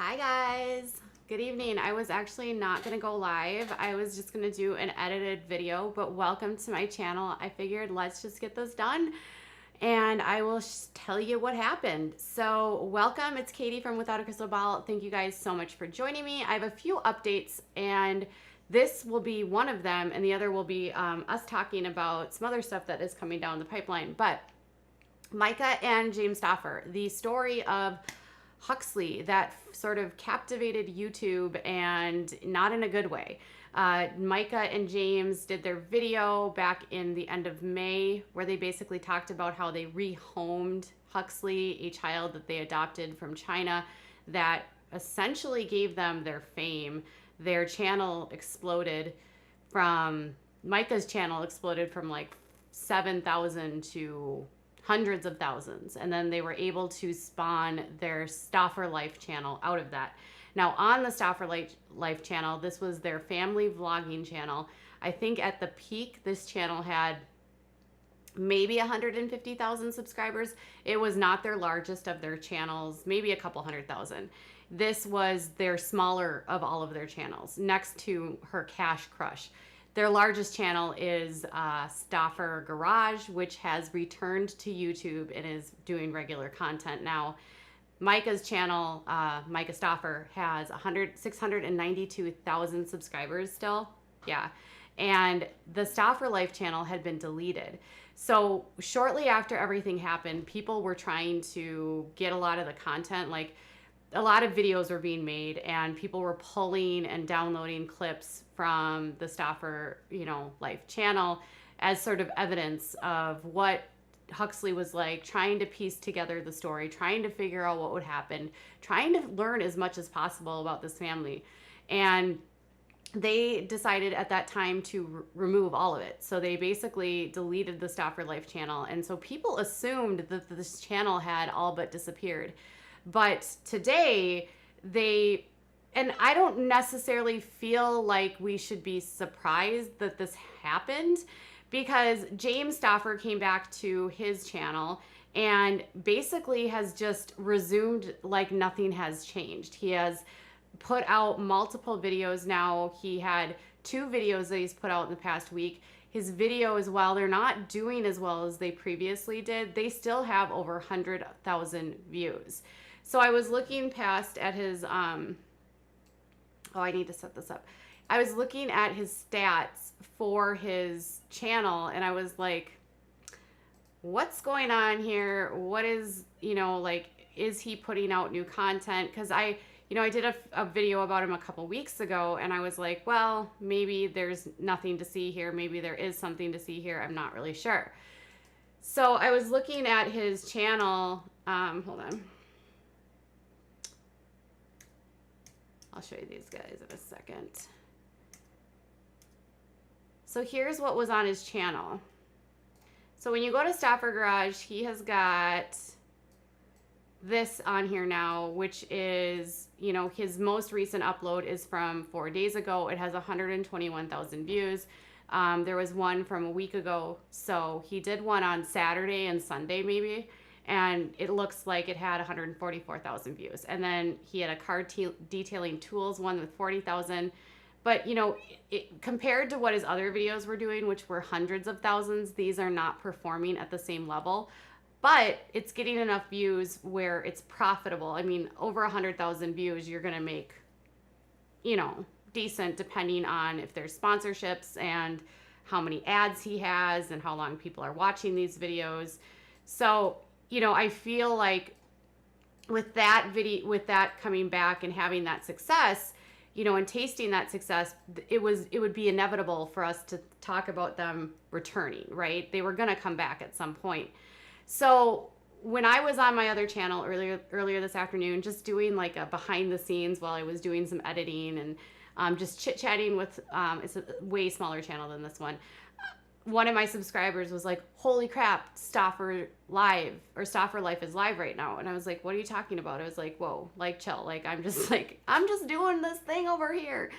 Hi guys, good evening. I was actually not gonna go live. I was just gonna do an edited video, but welcome to my channel. I figured let's just get this done and I will tell you what happened. So welcome, it's Katie from Without a Crystal Ball. Thank you guys so much for joining me. I have a few updates and this will be one of them and the other will be us talking about some other stuff that is coming down the pipeline. But Myka and James Stauffer, the story of Huxley that sort of captivated YouTube and not in a good way. Myka and James did their video back in the end of May where they basically talked about how they rehomed Huxley, a child that they adopted from China that essentially gave them their fame. Their channel exploded from, Myka's channel exploded from like 7,000 to hundreds of thousands, and then they were able to spawn their Stauffer Life channel out of that. Now on the Stauffer Life channel, this was their family vlogging channel. I think at the peak this channel had maybe 150,000 subscribers. It was not their largest of their channels, maybe a couple 100,000. This was their smaller of all of their channels, next to her Cash Crush. Their largest channel is Stauffer Garage, which has returned to YouTube and is doing regular content now. Myka's channel, Myka Stauffer, has 692,000 subscribers still. Yeah. And the Stauffer Life channel had been deleted. So shortly after everything happened, people were trying to get a lot of the content, like a lot of videos were being made and people were pulling and downloading clips from the Stauffer, Life channel as sort of evidence of what Huxley was like, trying to piece together the story, trying to figure out what would happen, trying to learn as much as possible about this family. And they decided at that time to remove all of it. So they basically deleted the Stauffer Life channel. And so people assumed that this channel had all but disappeared. But today, and I don't necessarily feel like we should be surprised that this happened, because James Stauffer came back to his channel and basically has just resumed like nothing has changed. He has put out multiple videos now. He had 2 videos that he's put out in the past week. His videos, while they're not doing as well as they previously did, they still have over 100,000 views. So I was looking past at his, I need to set this up. I was looking at his stats for his channel and I was like, what's going on here? What is, is he putting out new content? Because I did a video about him a couple weeks ago and I was like, well, maybe there's nothing to see here. Maybe there is something to see here. I'm not really sure. So I was looking at his channel. Hold on. I'll show you these guys in a second. So here's what was on his channel. So when you go to Stauffer Garage, he has got this on here now, which is, his most recent upload is from 4 days ago. It has 121,000 views. There was one from a week ago. So he did one on Saturday and Sunday maybe. And it looks like it had 144,000 views. And then he had a car detailing tools one with 40,000. But, compared to what his other videos were doing, which were hundreds of thousands, these are not performing at the same level. But it's getting enough views where it's profitable. I mean, over 100,000 views, you're going to make, decent depending on if there's sponsorships and how many ads he has and how long people are watching these videos. So, I feel like with that video, with that coming back and having that success, and tasting that success, it would be inevitable for us to talk about them returning, right? They were going to come back at some point. So when I was on my other channel earlier this afternoon, just doing like a behind the scenes while I was doing some editing and just chit-chatting with, it's a way smaller channel than this one. One of my subscribers was like, holy crap, Stauffer Life is live right now. And I was like, what are you talking about? I was like, whoa, like chill. Like, I'm just doing this thing over here.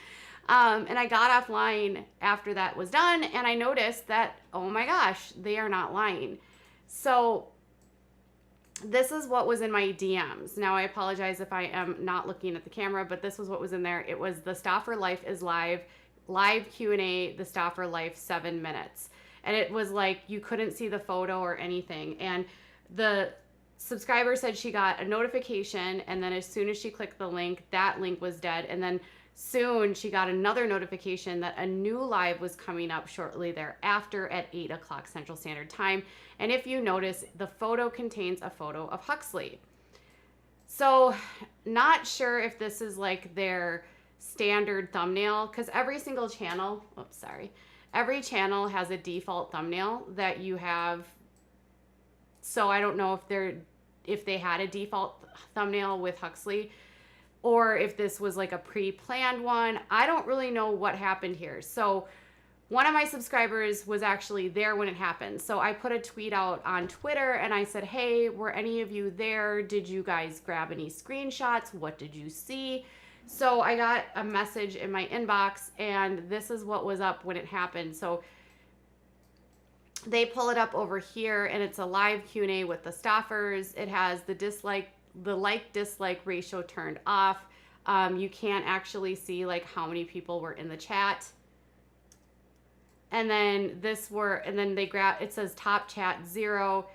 And I got offline after that was done. And I noticed that, oh my gosh, they are not lying. So this is what was in my DMs. Now, I apologize if I am not looking at the camera, but this was what was in there. It was the Stauffer Life is live Q&A, the Stauffer Life 7 minutes. And it was like you couldn't see the photo or anything. And the subscriber said she got a notification, and then as soon as she clicked the link, that link was dead. And then soon she got another notification that a new live was coming up shortly thereafter at 8 o'clock Central Standard Time. And if you notice, the photo contains a photo of Huxley. So not sure if this is like their standard thumbnail, because every single channel, every channel has a default thumbnail that you have. So I don't know if they had a default thumbnail with Huxley, or if this was like a pre-planned one. I don't really know what happened here. So one of my subscribers was actually there when it happened. So I put a tweet out on Twitter and I said, hey, were any of you there? Did you guys grab any screenshots? What did you see? So I got a message in my inbox, and this is what was up when it happened. So they pull it up over here, and it's a live Q&A with the Stauffers. It has the like-dislike ratio turned off. You can't actually see like how many people were in the chat. And then it says top chat 0.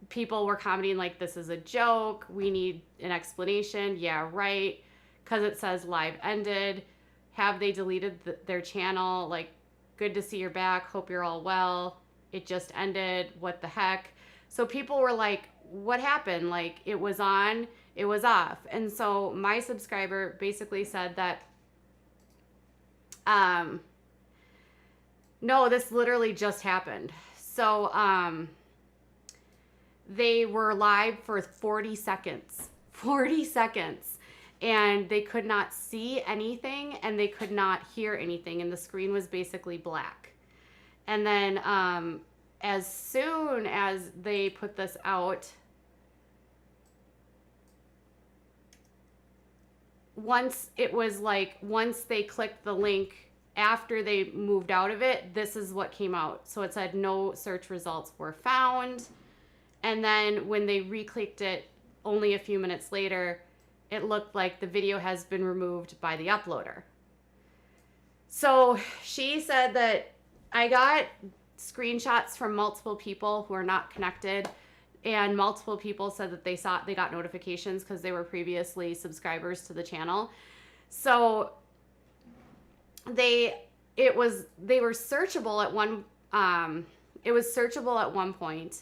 People were commenting like, this is a joke. We need an explanation. Yeah, right. Because it says live ended. Have they deleted their channel? Like, good to see you're back. Hope you're all well. It just ended. What the heck? So people were like, what happened? Like, it was on, it was off. And so my subscriber basically said that, no, this literally just happened. So, they were live for 40 seconds, and they could not see anything and they could not hear anything. And the screen was basically black. And then, as soon as they put this out, once they clicked the link after they moved out of it, this is what came out. So it said no search results were found. And then when they re-clicked it only a few minutes later, it looked like the video has been removed by the uploader. So she said that I got screenshots from multiple people who are not connected, and multiple people said that they got notifications because they were previously subscribers to the channel. So they were searchable at one point.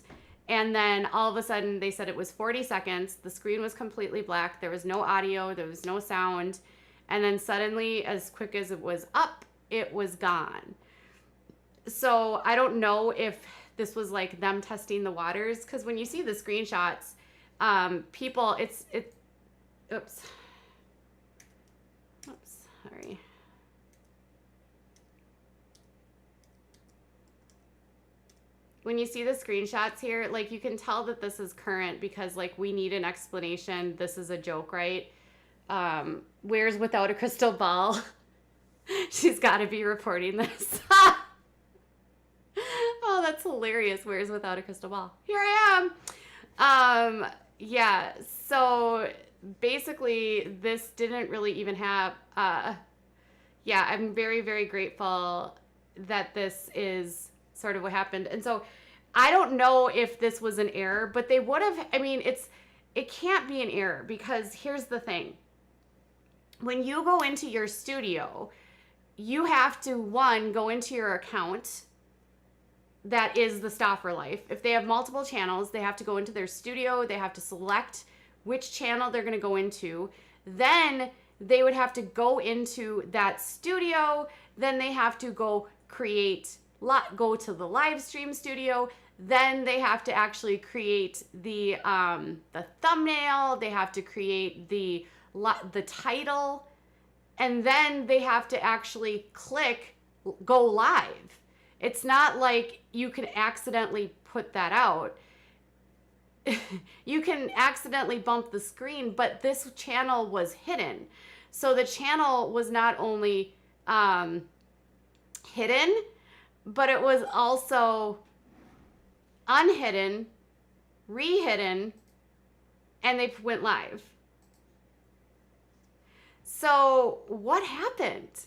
And then all of a sudden they said it was 40 seconds. The screen was completely black. There was no audio. There was no sound. And then suddenly, as quick as it was up, it was gone. So I don't know if this was like them testing the waters. Because when you see the screenshots, sorry. When you see the screenshots here, like, you can tell that this is current because, like, we need an explanation. This is a joke, right? Where's without a crystal ball? She's got to be reporting this. Oh, that's hilarious. Where's without a crystal ball? Here I am. Yeah, so basically this didn't really even have, yeah, I'm very, very grateful that this is sort of what happened. And so I don't know if this was an error, but they would have, it can't be an error, because here's the thing. When you go into your studio, you have to, one, go into your account that is the Stauffer Life. If they have multiple channels, they have to go into their studio. They have to select which channel they're going to go into. Then they would have to go into that studio. Then they have to go to the live stream studio. Then they have to actually create the thumbnail. They have to create the title, and then they have to actually click go live. It's not like you can accidentally put that out. You can accidentally bump the screen, but this channel was hidden. So the channel was not only hidden, but it was also unhidden re-hidden, and they went live. So what happened?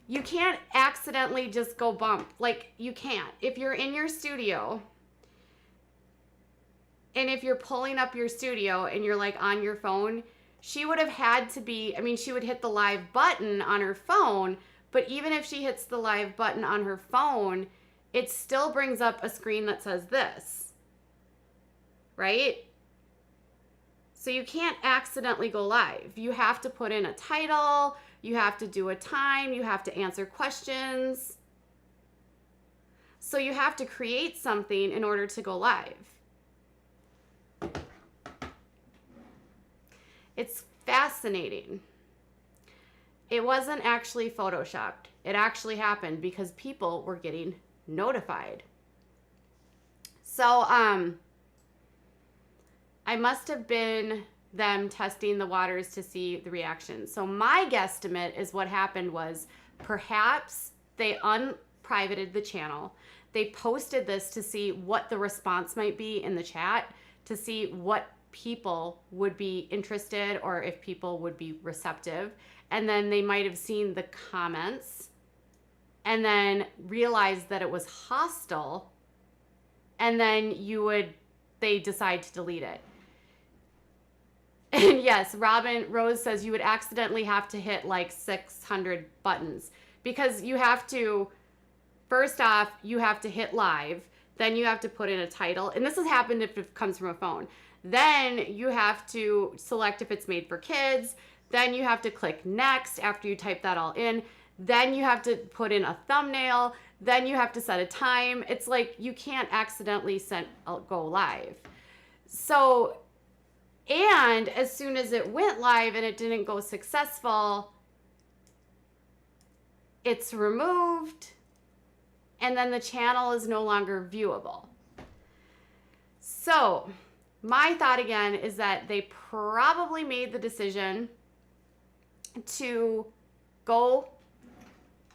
You can't accidentally just go bump. Like, you can't. If you're in your studio, and if you're pulling up your studio and you're like on your phone, she would have had to be, I mean, she would hit the live button on her phone, but even if she hits the live button on her phone, it still brings up a screen that says this, right? So you can't accidentally go live. You have to put in a title, you have to do a time, you have to answer questions. So you have to create something in order to go live. It's fascinating. It wasn't actually photoshopped. It actually happened because people were getting notified. So, I must have been them testing the waters to see the reaction. So my guesstimate is what happened was perhaps they unprivated the channel. They posted this to see what the response might be in the chat, to see what people would be interested or if people would be receptive. And then they might have seen the comments and then realized that it was hostile. And then they decide to delete it. And yes, Rose says you would accidentally have to hit like 600 buttons because you have to, first off, you have to hit live, then you have to put in a title. And this has happened if it comes from a phone. Then you have to select if it's made for kids. Then you have to click next after you type that all in. Then you have to put in a thumbnail. Then you have to set a time. It's like you can't accidentally go live. So, and as soon as it went live and it didn't go successful, it's removed and then the channel is no longer viewable. So my thought again is that they probably made the decision to go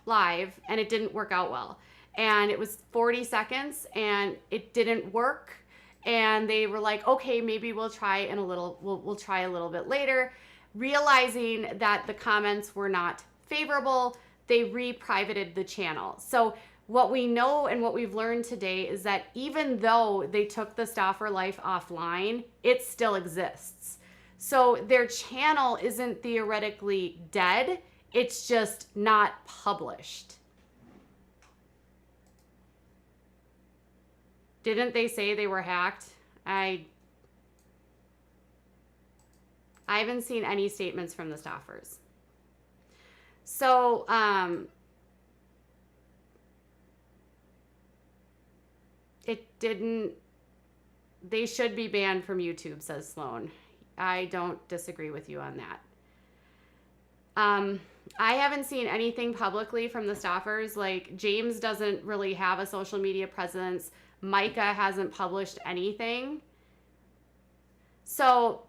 live and it didn't work out well. And it was 40 seconds and it didn't work. And they were like, okay, maybe we'll try we'll try a little bit later. Realizing that the comments were not favorable, they re-privated the channel. So what we know and what we've learned today is that even though they took the Stauffer Life offline, it still exists. So their channel isn't theoretically dead, it's just not published. Didn't they say they were hacked? I haven't seen any statements from the Stauffers. So, they should be banned from YouTube, says Sloan. I don't disagree with you on that. I haven't seen anything publicly from the Stauffers. Like, James doesn't really have a social media presence. Myka hasn't published anything. So,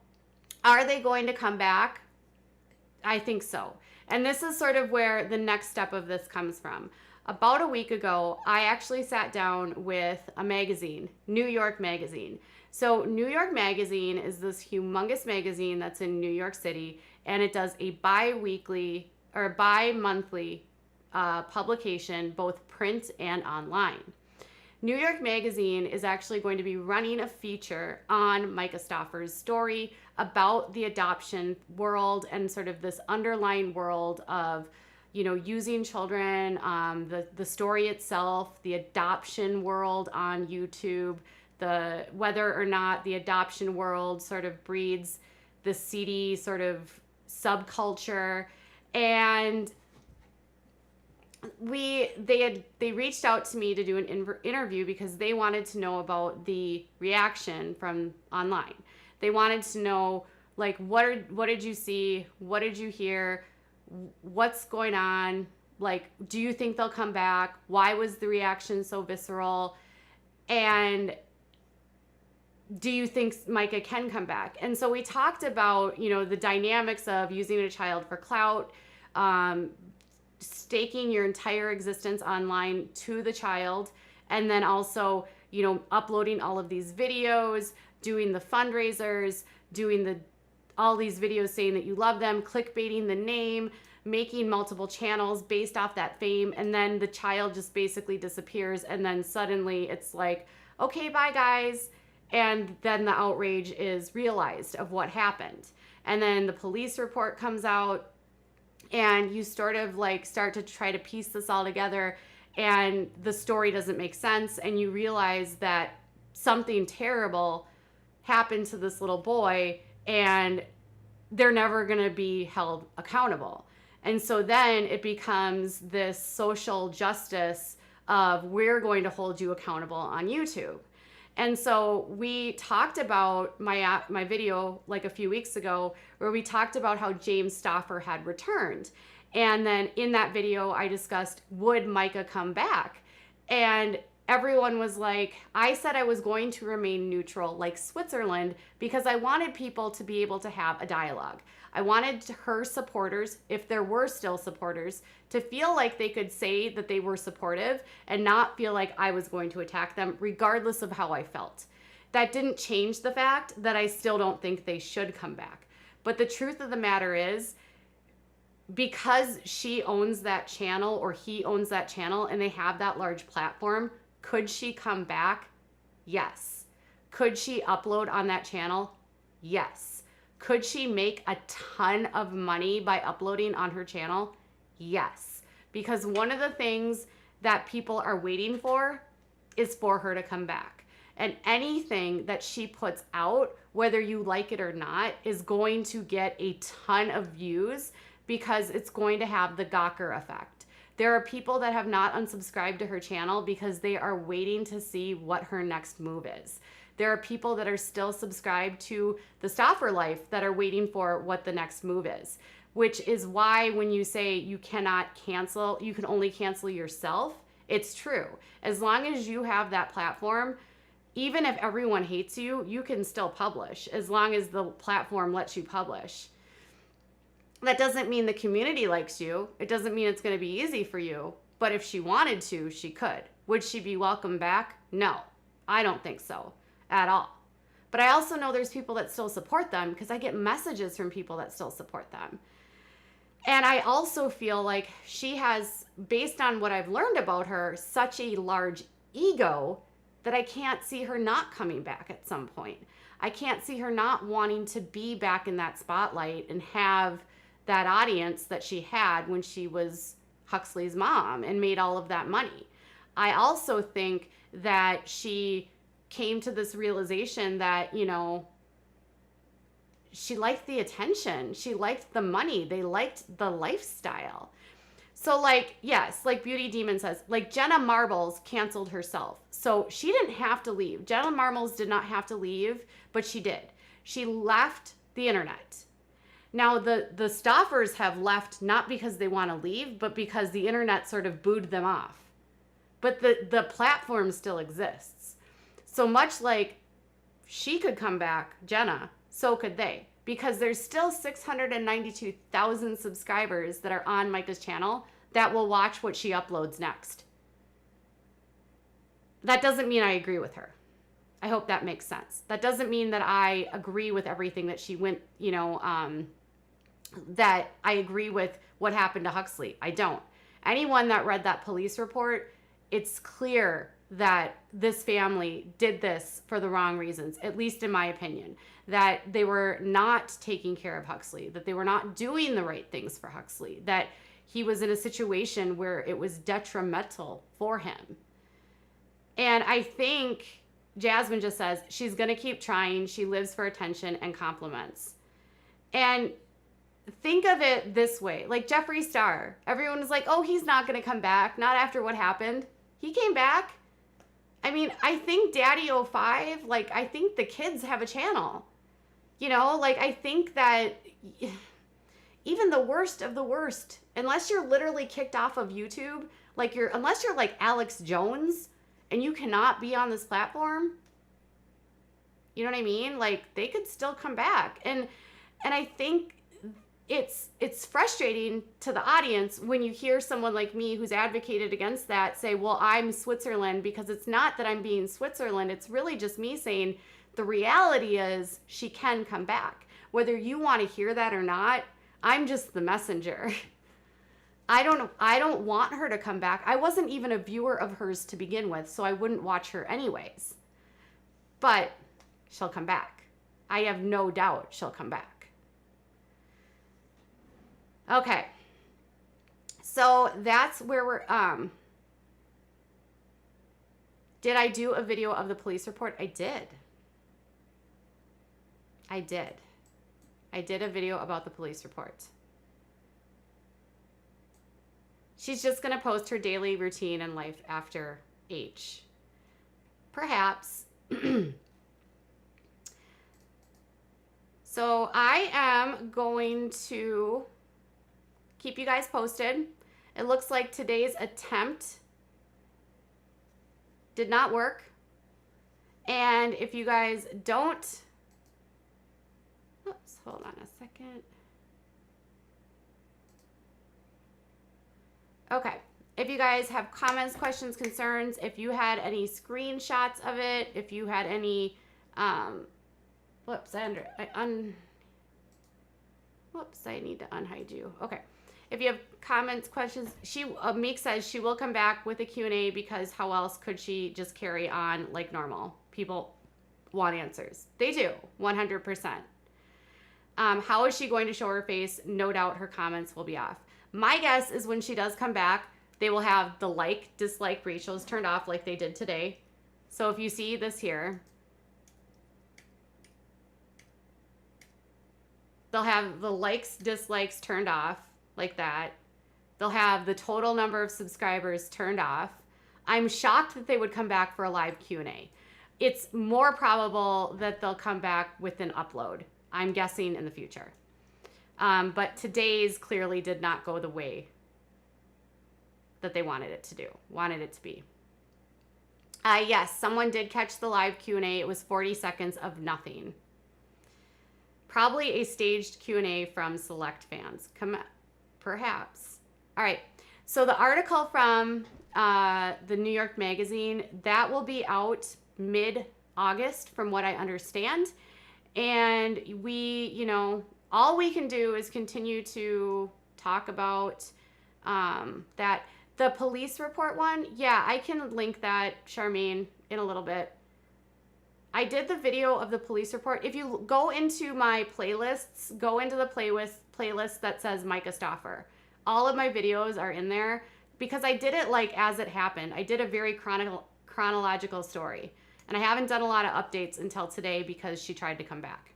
are they going to come back? I think so. And this is sort of where the next step of this comes from. About a week ago, I actually sat down with a magazine, New York Magazine. So New York Magazine is this humongous magazine that's in New York City, and it does a bi-monthly publication, both print and online. New York Magazine is actually going to be running a feature on Myka Stauffer's story about the adoption world and sort of this underlying world of, you know, using children, the story itself, the adoption world on YouTube, whether or not the adoption world sort of breeds the seedy sort of subculture. And they reached out to me to do an interview because they wanted to know about the reaction from online. They wanted to know, like, what did you see? What did you hear? What's going on? Like, do you think they'll come back? Why was the reaction so visceral? And do you think Myka can come back? And so we talked about, you know, the dynamics of using a child for clout, staking your entire existence online to the child, and then also uploading all of these videos, doing the fundraisers, doing all these videos saying that you love them, clickbaiting the name, making multiple channels based off that fame, and then the child just basically disappears, and then suddenly it's like, okay, bye guys, and then the outrage is realized of what happened. And then the police report comes out, and you sort of like start to try to piece this all together, and the story doesn't make sense, and you realize that something terrible happened to this little boy, and they're never going to be held accountable. And so then it becomes this social justice of, we're going to hold you accountable on YouTube. And so we talked about my video like a few weeks ago, where we talked about how James Stauffer had returned. And then in that video, I discussed, would Myka come back? And everyone was like, I said I was going to remain neutral like Switzerland, because I wanted people to be able to have a dialogue. I wanted her supporters, if there were still supporters, to feel like they could say that they were supportive and not feel like I was going to attack them, regardless of how I felt. That didn't change the fact that I still don't think they should come back. But the truth of the matter is, because she owns that channel, or he owns that channel, and they have that large platform, could she come back? Yes. Could she upload on that channel? Yes. Could she make a ton of money by uploading on her channel? Yes. Because one of the things that people are waiting for is for her to come back. And anything that she puts out, whether you like it or not, is going to get a ton of views, because it's going to have the Gawker effect. There are people that have not unsubscribed to her channel because they are waiting to see what her next move is. There are people that are still subscribed to the Stauffer life that are waiting for what the next move is, which is why when you say you cannot cancel, you can only cancel yourself, it's true. As long as you have that platform, even if everyone hates you, you can still publish, as long as the platform lets you publish. That doesn't mean the community likes you. It doesn't mean it's going to be easy for you. But if she wanted to, she could. Would she be welcome back? No, I don't think so at all. But I also know there's people that still support them, because I get messages from people that still support them. And I also feel like she has, based on what I've learned about her, such a large ego that I can't see her not coming back at some point. I can't see her not wanting to be back in that spotlight and have that audience that she had when she was Huxley's mom and made all of that money. I also think that she came to this realization that, she liked the attention. She liked the money. They liked the lifestyle. So like, yes, like Beauty Demon says, like Jenna Marbles canceled herself. So she didn't have to leave. Jenna Marbles did not have to leave, but she did. She left the internet. Now, the Stauffers have left not because they want to leave, but because the internet sort of booed them off. But the platform still exists. So much like she could come back, Jenna, so could they. Because there's still 692,000 subscribers that are on Myka's channel that will watch what she uploads next. That doesn't mean I agree with her. I hope that makes sense. That doesn't mean that I agree with everything that she went, that I agree with what happened to Huxley. I don't. Anyone that read that police report, it's clear that this family did this for the wrong reasons, at least in my opinion, that they were not taking care of Huxley, that they were not doing the right things for Huxley, that he was in a situation where it was detrimental for him. And I think Jasmine just says she's going to keep trying. She lives for attention and compliments. And think of it this way, like Jeffree Star. Everyone was like, oh, he's not going to come back. Not after what happened. He came back. I mean, I think Daddy 05, like, I think the kids have a channel. I think that even the worst of the worst, unless you're literally kicked off of YouTube, unless you're like Alex Jones and you cannot be on this platform, you know what I mean? Like, they could still come back. And I think it's frustrating to the audience when you hear someone like me who's advocated against that say, well, I'm Switzerland, because it's not that I'm being Switzerland. It's really just me saying the reality is she can come back. Whether you want to hear that or not, I'm just the messenger. I don't want her to come back. I wasn't even a viewer of hers to begin with, so I wouldn't watch her anyways. But she'll come back. I have no doubt she'll come back. Okay. So that's where we're did I do a video of the police report? I did. I did a video about the police report. She's just going to post her daily routine and life after H. Perhaps. So I am going to keep you guys posted. It looks like today's attempt did not work. And if you guys don't, oops, hold on a second. Okay, if you guys have comments, questions, concerns, if you had any screenshots of it, if you had any, whoops, I need to unhide you. Okay, if you have comments, questions, Meek says she will come back with a Q&A because how else could she just carry on like normal? People want answers. They do, 100%. How is she going to show her face? No doubt her comments will be off. My guess is when she does come back, they will have the like, dislike ratios turned off like they did today. So if you see this here, they'll have the likes, dislikes turned off like that. They'll have the total number of subscribers turned off. I'm shocked that they would come back for a live Q&A. It's more probable that they'll come back with an upload, I'm guessing, in the future. But today's clearly did not go the way that they wanted it to be. Yes, someone did catch the live Q&A. It was 40 seconds of nothing. Probably a staged Q&A from select fans. Perhaps. All right. So the article from the New York Magazine, that will be out mid-August from what I understand. And we, all we can do is continue to talk about that. The police report one, yeah, I can link that, Charmaine, in a little bit. I did the video of the police report. If you go into my playlists, go into the playlist that says Myka Stauffer. All of my videos are in there because I did it like as it happened. I did a very chronological story. And I haven't done a lot of updates until today because she tried to come back.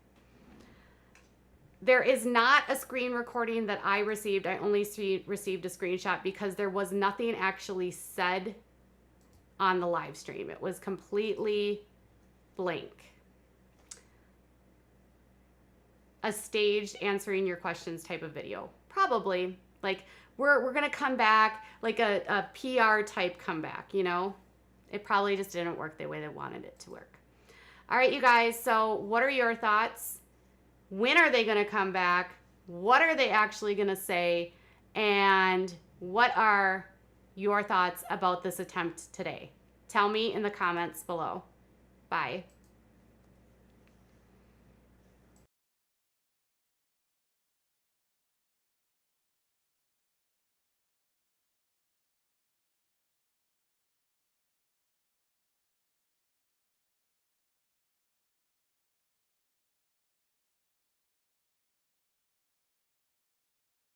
There is not a screen recording that I received. I only received a screenshot because there was nothing actually said on the live stream. It was completely blank. A staged answering your questions type of video. Probably. Like, we're going to come back like a PR type comeback, It probably just didn't work the way they wanted it to work. All right, you guys. So what are your thoughts? When are they going to come back? What are they actually going to say? And what are your thoughts about this attempt today? Tell me in the comments below. Bye.